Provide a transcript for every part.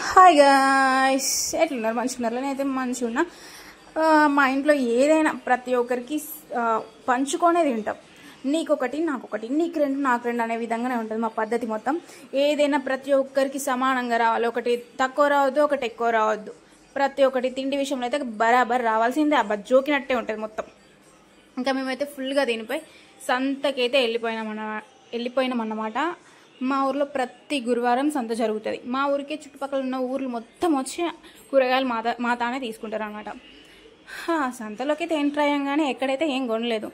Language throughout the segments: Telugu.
హాయ్ గాయ్స్, ఎట్లున్నారు? మంచిగున్నారు? నేనైతే మంచిగా ఉన్నా. మా ఇంట్లో ఏదైనా ప్రతి ఒక్కరికి పంచుకొనే తింటాం. నీకొకటి నాకొకటి, నీకు రెండు నాకు రెండు అనే విధంగానే ఉంటుంది మా పద్ధతి మొత్తం. ఏదైనా ప్రతి ఒక్కరికి సమానంగా రావాలి, ఒకటి తక్కువ రావద్దు, ఒకటి ఎక్కువ రావద్దు. ప్రతి ఒక్కటి తిండి విషయంలో అయితే బరాబర్ రావాల్సిందే, జోకినట్టే ఉంటుంది మొత్తం. ఇంకా మేమైతే ఫుల్గా దీనిపై సంతకైతే వెళ్ళిపోయినామన్నమాట. మా ఊర్లో ప్రతి గురువారం సంత జరుగుతుంది. మా ఊరికే చుట్టుపక్కల ఉన్న ఊర్లు మొత్తం వచ్చి కూరగాయలు మా తానే తీసుకుంటారు అనమాట. సంతలోకి అయితే ఎంటర్ అయ్యంగానే ఎక్కడైతే ఏం కొనలేదు.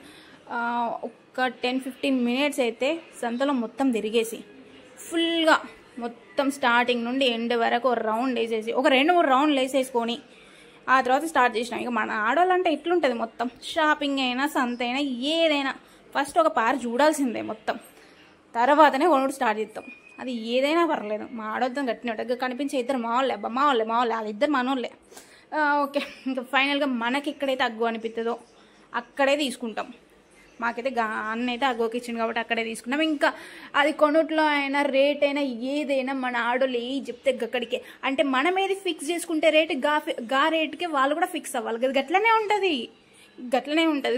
ఒక 10-15 మినిట్స్ అయితే సంతలో మొత్తం తిరిగేసి ఫుల్గా మొత్తం స్టార్టింగ్ నుండి ఎండ్ వరకు ఒక రౌండ్ వేసేసి ఒక 2-3 రౌండ్లు వేసేసుకొని ఆ తర్వాత స్టార్ట్ చేసినాం. ఇక మన ఆడవాళ్ళంటే ఇట్లుంటుంది మొత్తం. షాపింగ్ అయినా సంత అయినా ఏదైనా ఫస్ట్ ఒక పారి చూడాల్సిందే మొత్తం, తర్వాతనే కొనుడు స్టార్ట్ చేస్తాం. అది ఏదైనా పర్లేదు. మా ఆడొద్దాం గట్టినట్టు కనిపించే ఇద్దరు మా వాళ్ళే వాళ్ళిద్దరు మనోళ్ళే. ఓకే, ఇంకా ఫైనల్గా మనకి ఎక్కడైతే అగ్గు అనిపిస్తుందో అక్కడే తీసుకుంటాం. మాకైతే అన్న అయితే అగ్గోకి ఇచ్చింది కాబట్టి అక్కడే తీసుకున్నాం. ఇంకా అది కొనుట్లో అయినా రేట్ అయినా ఏదైనా మన ఆడోళ్ళు ఏ చెప్తే గక్కడికే, అంటే మనం ఏది ఫిక్స్ చేసుకుంటే రేటు గా రేటుకే వాళ్ళు కూడా ఫిక్స్ అవ్వాలి కదా. గట్లనే ఉంటుంది.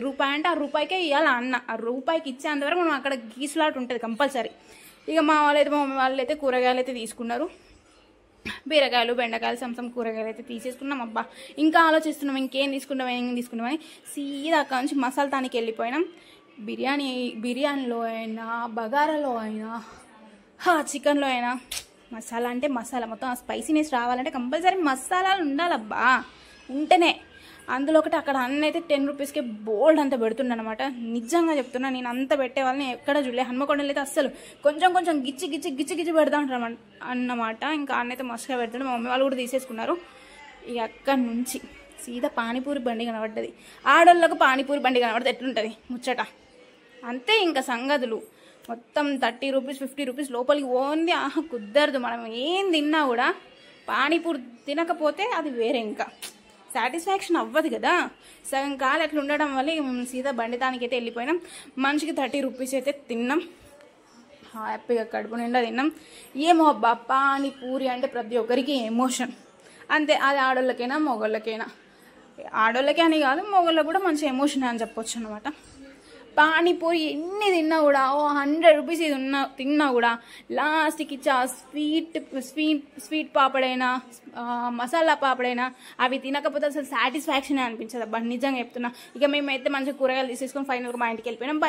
రూపాయి అంటే ఆ రూపాయికే ఇవ్వాలి అన్న. ఆ రూపాయికి ఇచ్చేంతవరకు మనం అక్కడ గీసులాట ఉంటుంది కంపల్సరీ. ఇక మా మమ్మీ వాళ్ళు అయితే కూరగాయలు అయితే తీసుకున్నారు. బీరకాయలు, బెండకాయలు, సంసం కూరగాయలు అయితే తీసేసుకున్నాం. అబ్బా, ఇంకా ఆలోచిస్తున్నాం ఏం తీసుకుంటామని సీదా అక్కడ నుంచి మసాలా తానికి వెళ్ళిపోయినాం. బిర్యానీలో అయినా, బగారాలో అయినా, చికెన్లో అయినా మసాలా అంటే మసాలా మొత్తం ఆ స్పైసీనెస్ రావాలంటే కంపల్సరీ మసాలాలు ఉండాలబ్బా. ఉంటేనే అందులో ఒకటి అక్కడ అన్న అయితే 10 రూపీస్కే బోల్డ్ అంత పెడుతుండనమాట. నిజంగా చెప్తున్నా, నేను అంత పెట్టే వాళ్ళని ఎక్కడ చూడలే. హన్మకొండలో అయితే అస్సలు కొంచెం గిచ్చి పెడతా ఉంటారు అన్నమాట. ఇంకా అన్న అయితే మస్తుగా పెడుతుండే. మా మమ్మీ వాళ్ళు కూడా తీసేసుకున్నారు. ఇక అక్కడి నుంచి సీదా పానీపూరి బండి కనబడ్డది. ఆడోళ్ళకు పానీపూరి బండి కనబడితే ఎట్లుంటుంది ముచ్చట. అంతే ఇంకా సంగతులు మొత్తం 30 రూపీస్ 50 రూపీస్ లోపలికి ఓన్ది. కుదరదు. మనం ఏం తిన్నా కూడా పానీపూరి తినకపోతే అది వేరే, ఇంకా సాటిస్ఫాక్షన్ అవ్వదు కదా. సగం కాలు అట్లా ఉండడం వల్ల సీదా బండి దానికి అయితే వెళ్ళిపోయినాం. మనిషికి 30 రూపీస్ అయితే తిన్నాం. హ్యాపీగా కడుపు నిండా తిన్నాం. ఏమో అబ్బా, పానీపూరి అంటే ప్రతి ఒక్కరికి ఎమోషన్. అంతే, అది ఆడోళ్ళకైనా మొగోళ్ళకైనా. ఆడోళ్ళకే అని కాదు, మొగోళ్ళకి కూడా మంచి ఎమోషన్ అని చెప్పొచ్చు అనమాట. పానీపూరి ఎన్ని తిన్నా కూడా 100 రూపీస్ ఇది తిన్నా కూడా లాస్ట్కి స్వీట్ పాపడైనా, మసాలా పాపడైనా అవి తినకపోతే అసలు సాటిస్ఫాక్షన్ అనిపించదు అబ్బా. నిజంగా చెప్తున్నా. ఇక మేమైతే మంచిగా కూరగాయలు తీసేసుకొని ఫైనల్గా మా ఇంటికి వెళ్ళిపోయినాం.